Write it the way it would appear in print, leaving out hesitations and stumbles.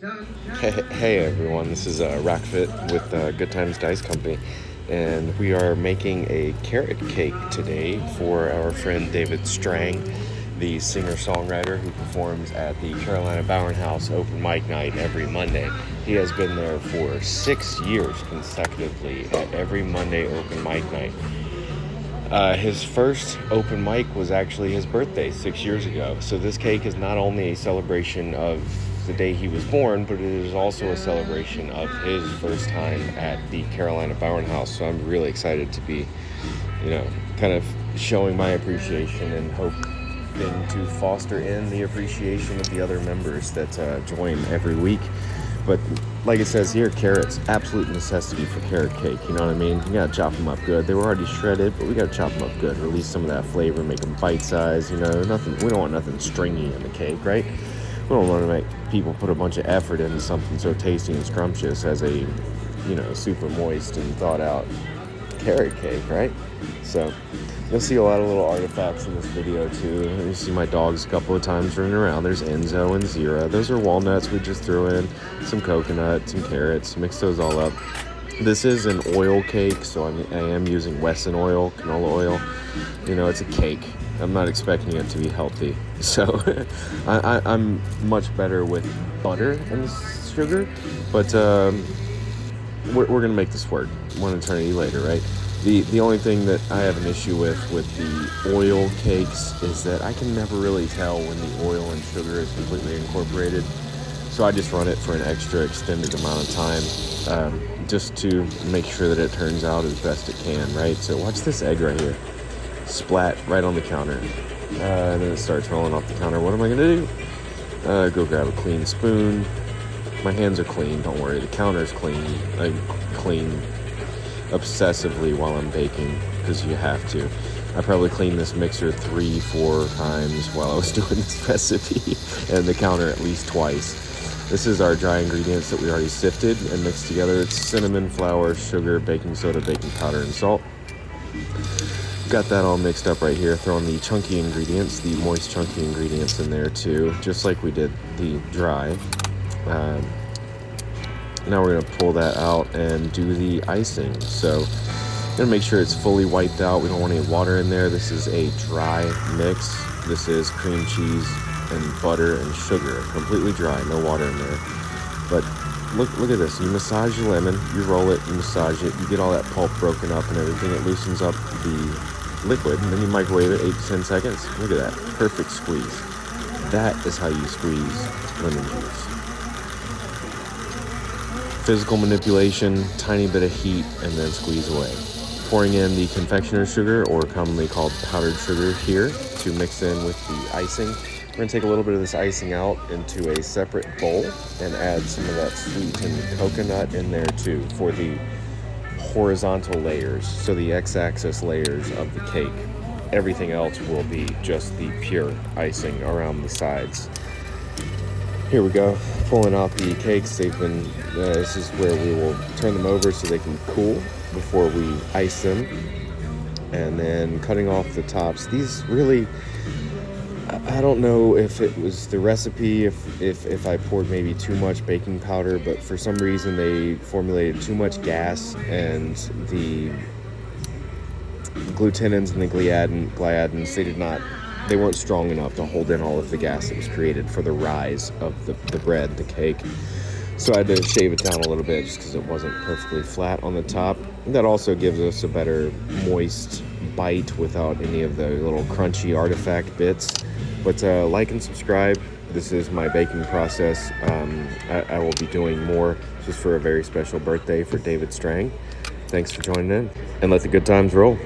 Hey everyone, this is Rockfit with Good Times Dice Company, and we are making a carrot cake today for our friend David Strang, the singer-songwriter who performs at the Carolina Bowen House open mic night every Monday. He has been there for 6 years consecutively at every Monday open mic night. His first open mic was actually his birthday 6 years ago, so this cake is not only a celebration of the day he was born, but it is also a celebration of his first time at the Carolina Bowen House. So I'm really excited to be, kind of showing my appreciation and hoping to foster in the appreciation of the other members that join every week. But like it says here, carrots, absolute necessity for carrot cake. You know what I mean? You gotta chop them up good. They were already shredded, but we gotta chop them up good. Release some of that flavor, make them bite-sized. Nothing. We don't want nothing stringy in the cake, right? We don't want to make people put a bunch of effort into something so tasty and scrumptious as a, super moist and thought out carrot cake, right? So you'll see a lot of little artifacts in this video too. You see my dogs a couple of times running around. There's Enzo and Zira. Those are walnuts we just threw in, some coconut, some carrots, mix those all up. This is an oil cake, so I am using Wesson oil, canola oil. It's a cake. I'm not expecting it to be healthy. So I'm much better with butter and sugar, but we're going to make this work one eternity later, right? The only thing that I have an issue with the oil cakes is that I can never really tell when the oil and sugar is completely incorporated. So I just run it for an extra extended amount of time, just to make sure that it turns out as best it can, right? So watch this egg right here. Splat right on the counter. And then it starts rolling off the counter. What am I going to do? Go grab a clean spoon. My hands are clean, don't worry. The counter's clean. I clean obsessively while I'm baking, because you have to. I probably cleaned this mixer 3-4 times while I was doing this recipe, and the counter at least twice. This is our dry ingredients that we already sifted and mixed together. It's cinnamon, flour, sugar, baking soda, baking powder, and salt. Got that all mixed up right here. Throwing the chunky ingredients, the moist chunky ingredients in there too, just like we did the dry. Now we're going to pull that out and do the icing. So I'm going to make sure it's fully wiped out. We don't want any water in there. This is a dry mix. This is cream cheese and butter and sugar. Completely dry, no water in there. But look at this. You massage the lemon, you roll it, you massage it, you get all that pulp broken up and everything. It loosens up the liquid, and then you microwave it 8 to 10 seconds. Look at that. Perfect squeeze. That is how you squeeze lemon juice. Physical manipulation, tiny bit of heat, and then squeeze away. Pouring in the confectioner's sugar, or commonly called powdered sugar, here to mix in with the icing. We're going to take a little bit of this icing out into a separate bowl and add some of that sweetened coconut in there too for the horizontal layers, so the x-axis layers of the cake. Everything else will be just the pure icing around the sides. Here we go, pulling out the cakes. They've been, this is where we will turn them over so they can cool before we ice them. And then cutting off the tops. These really, I don't know if it was the recipe, if I poured maybe too much baking powder, but for some reason they formulated too much gas, and the glutenins and the gliadins, they weren't strong enough to hold in all of the gas that was created for the rise of the bread, the cake. So I had to shave it down a little bit just because it wasn't perfectly flat on the top. And that also gives us a better moist bite without any of the little crunchy artifact bits. But like and subscribe. This is my baking process. I will be doing more just for a very special birthday for David Strang. Thanks for joining in, and let the good times roll.